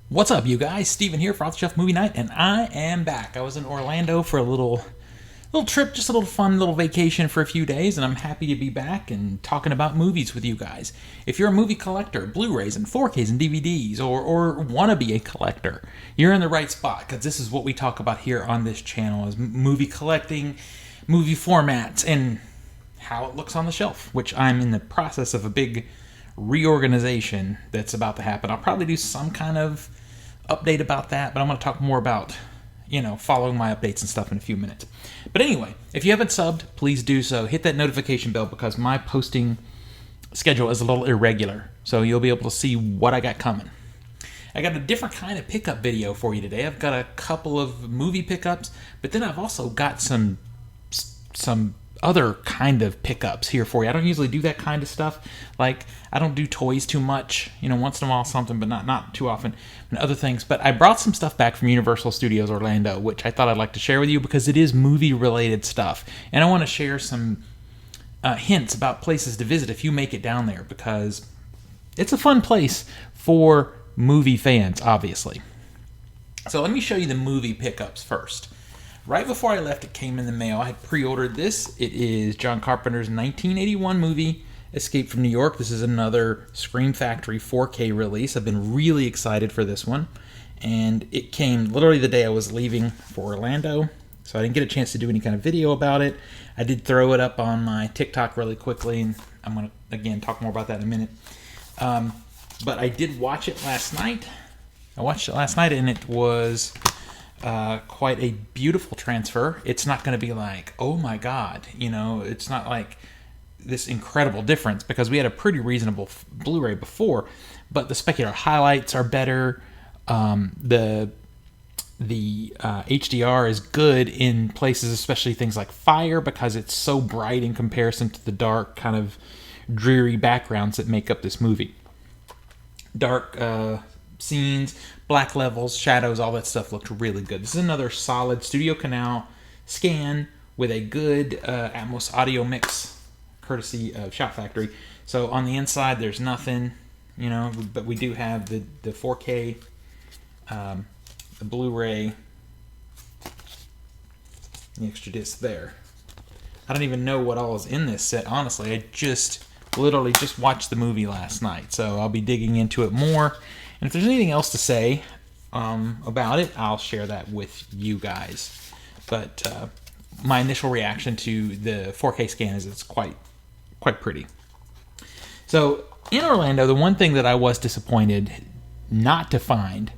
What's up, you guys? Steven here for Off the Shelf Movie Night, and I am back. I was in Orlando for a little trip, just a little fun little vacation for a few days, and I'm happy to be back and talking about movies with you guys. If you're a movie collector, Blu Rays and 4k's and DVDs, or want to be a collector, you're in the right spot, because this is what we talk about here on this channel, is movie collecting, movie formats, and how it looks on the shelf, which I'm in the process of a big reorganization that's about to happen. I'll probably do some kind of update about that, but I'm going to talk more about, following my updates and stuff in a few minutes. But anyway, if you haven't subbed, please do so. Hit that notification bell because my posting schedule is a little irregular, so you'll be able to see what I got coming. I got a different kind of pickup video for you today. I've got a couple of movie pickups, but then I've also got some other kind of pickups here for you. I don't usually do that kind of stuff. Like, I don't do toys too much. Once in a while something, but not too often. And other things. But I brought some stuff back from Universal Studios Orlando, which I thought I'd like to share with you because it is movie-related stuff. And I want to share some hints about places to visit if you make it down there, because it's a fun place for movie fans, obviously. So let me show you the movie pickups first. Right before I left, it came in the mail. I had pre-ordered this. It is John Carpenter's 1981 movie, Escape from New York. This is another Scream Factory 4K release. I've been really excited for this one. And it came literally the day I was leaving for Orlando, so I didn't get a chance to do any kind of video about it. I did throw it up on my TikTok really quickly, and I'm going to, again, talk more about that in a minute. But I did watch it last night. And it was quite a beautiful transfer. It's not going to be like, oh my god, it's not like this incredible difference, because we had a pretty reasonable Blu-ray before, but the specular highlights are better. The HDR is good in places, especially things like fire, because it's so bright in comparison to the dark, kind of dreary backgrounds that make up this movie. Dark scenes, black levels, shadows, all that stuff looked really good. This is another solid Studio Canal scan with a good Atmos audio mix, courtesy of Shout Factory. So on the inside, there's nothing, but we do have the 4K, the Blu-ray, the extra disc there. I don't even know what all is in this set, honestly. I literally just watched the movie last night, so I'll be digging into it more. And if there's anything else to say about it, I'll share that with you guys. But my initial reaction to the 4K scan is it's quite pretty. So in Orlando, the one thing that I was disappointed not to find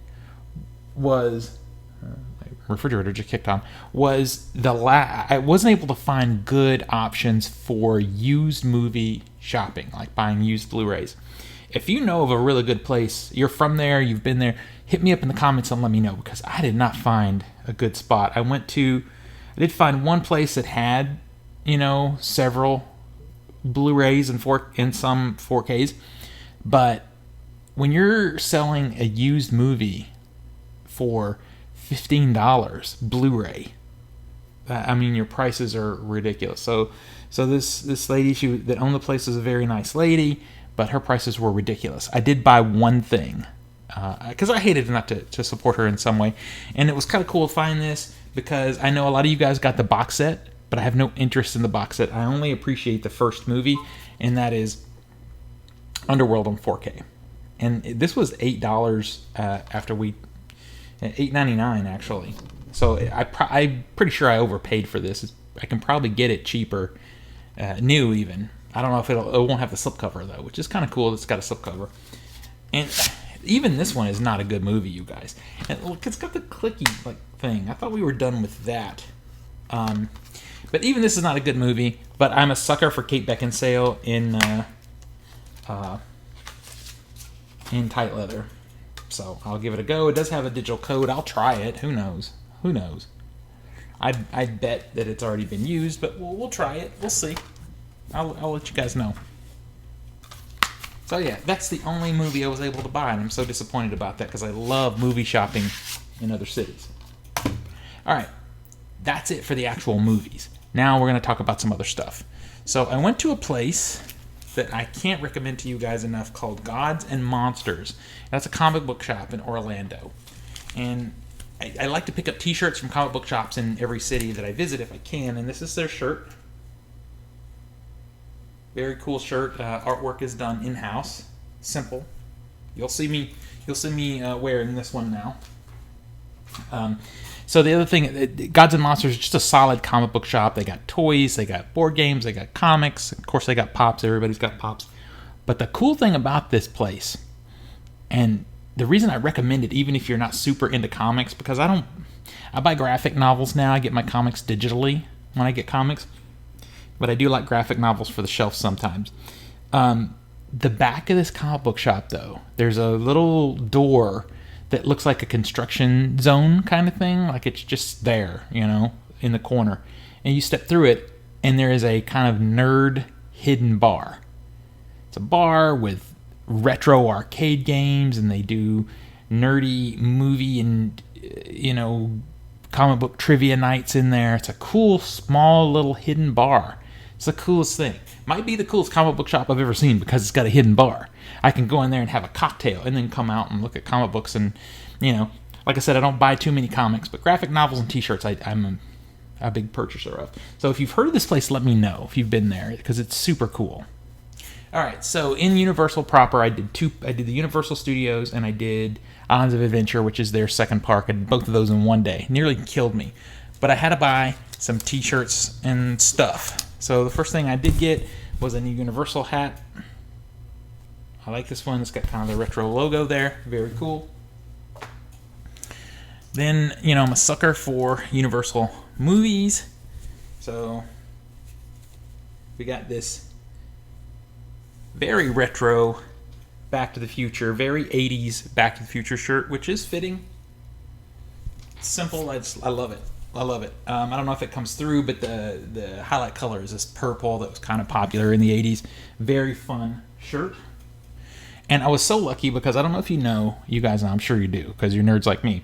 was my refrigerator just kicked on. Was I wasn't able to find good options for used movie shopping, like buying used Blu-rays. If you know of a really good place, you're from there, you've been there, hit me up in the comments and let me know, because I did not find a good spot. I did find one place that had, several Blu-rays and some 4Ks, but when you're selling a used movie for $15 Blu-ray, your prices are ridiculous. So this lady that owned the place is a very nice lady, but her prices were ridiculous. I did buy one thing, because I hated not to support her in some way. And it was kind of cool to find this, because I know a lot of you guys got the box set, but I have no interest in the box set. I only appreciate the first movie, and that is Underworld on 4K. And this was $8 $8.99 actually. So I'm pretty sure I overpaid for this. I can probably get it cheaper, new even. I don't know if it won't have the slipcover though, which is kind of cool. It's got a slipcover, and even this one is not a good movie, you guys. And look, it's got the clicky thing. I thought we were done with that, but even this is not a good movie. But I'm a sucker for Kate Beckinsale in tight leather, so I'll give it a go. It does have a digital code. I'll try it. Who knows? I'd bet that it's already been used, but we'll try it. We'll see. I'll let you guys know. So yeah, that's the only movie I was able to buy, and I'm so disappointed about that, because I love movie shopping in other cities. Alright, that's it for the actual movies. Now we're going to talk about some other stuff. So I went to a place that I can't recommend to you guys enough called Gods and Monsters. That's a comic book shop in Orlando. And I like to pick up t-shirts from comic book shops in every city that I visit if I can. And this is their shirt. Very cool shirt. Artwork is done in-house. Simple. You'll see me wearing this one now. So the other thing, Gods and Monsters is just a solid comic book shop. They got toys, they got board games, they got comics. Of course, they got Pops. Everybody's got Pops. But the cool thing about this place, and the reason I recommend it, even if you're not super into comics, because I buy graphic novels now. I get my comics digitally when I get comics. But I do like graphic novels for the shelf sometimes. The back of this comic book shop, though, there's a little door that looks like a construction zone kind of thing. Like it's just there, in the corner. And you step through it, and there is a kind of nerd hidden bar. It's a bar with retro arcade games, and they do nerdy movie and, comic book trivia nights in there. It's a cool, small, little hidden bar. It's the coolest thing. Might be the coolest comic book shop I've ever seen because it's got a hidden bar. I can go in there and have a cocktail and then come out and look at comic books. And, like I said, I don't buy too many comics, but graphic novels and t-shirts I'm a big purchaser of. So if you've heard of this place, let me know if you've been there because it's super cool. All right, so in Universal proper, I did the Universal Studios and I did Islands of Adventure, which is their second park. I did both of those in one day. Nearly killed me. But I had to buy some t-shirts and stuff. So the first thing I did get was a new Universal hat. I like this one. It's got kind of the retro logo there. Very cool. Then, I'm a sucker for Universal movies. So we got this very retro Back to the Future, very 80s Back to the Future shirt, which is fitting. Simple. I love it. I love it. I don't know if it comes through, but the highlight color is this purple that was kind of popular in the 80s. Very fun shirt. And I was so lucky because I don't know if you guys know, I'm sure you do because you're nerds like me.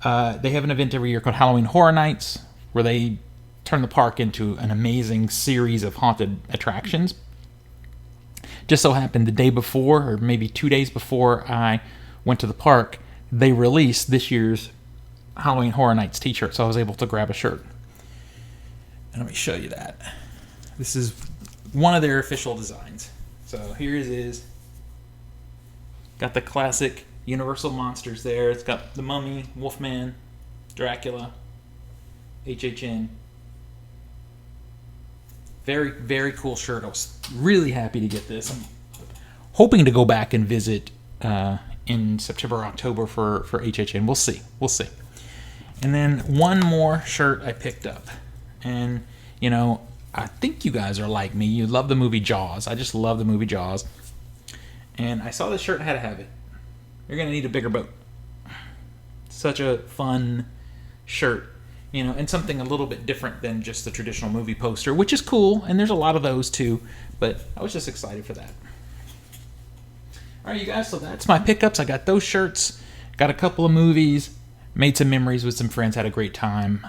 They have an event every year called Halloween Horror Nights where they turn the park into an amazing series of haunted attractions. Just so happened the day before, or maybe 2 days before I went to the park, they released this year's Halloween Horror Nights t-shirt, so I was able to grab a shirt. And let me show you that. This is one of their official designs. So here it is. Got the classic Universal monsters there. It's got the Mummy, Wolfman, Dracula, HHN. Very, very cool shirt. I was really happy to get this. I'm hoping to go back and visit in September or October for HHN. We'll see. And then one more shirt I picked up. And, I think you guys are like me. You love the movie Jaws. I just love the movie Jaws. And I saw this shirt and had to have it. You're going to need a bigger boat. Such a fun shirt. And something a little bit different than just the traditional movie poster, which is cool. And there's a lot of those too. But I was just excited for that. All right, you guys. So that's my pickups. I got those shirts. Got a couple of movies. Made some memories with some friends. Had a great time.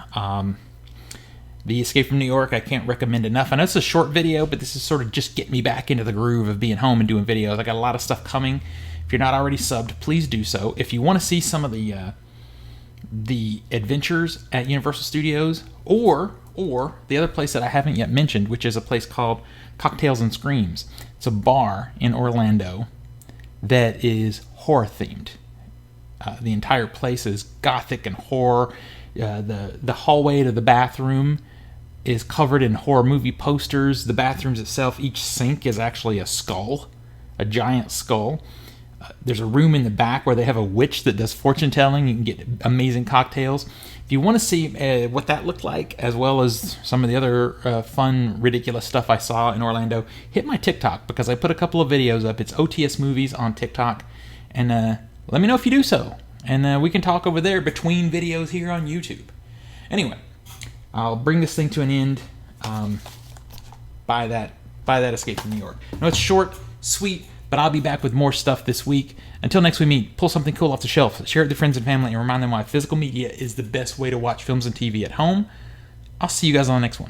The Escape from New York, I can't recommend enough. I know it's a short video, but this is sort of just get me back into the groove of being home and doing videos. I got a lot of stuff coming. If you're not already subbed, please do so. If you want to see some of the adventures at Universal Studios, or the other place that I haven't yet mentioned, which is a place called Cocktails and Screams. It's a bar in Orlando that is horror themed. The entire place is gothic and horror. The hallway to the bathroom is covered in horror movie posters. The bathrooms itself, each sink is actually a skull, a giant skull. There's a room in the back where they have a witch that does fortune telling. You can get amazing cocktails. If you want to see what that looked like, as well as some of the other fun, ridiculous stuff I saw in Orlando, hit my TikTok because I put a couple of videos up. It's OTS Movies on TikTok. And let me know if you do so. And we can talk over there between videos here on YouTube. Anyway, I'll bring this thing to an end by that Escape from New York. I know it's short, sweet, but I'll be back with more stuff this week. Until next we meet, pull something cool off the shelf, share it with your friends and family, and remind them why physical media is the best way to watch films and TV at home. I'll see you guys on the next one.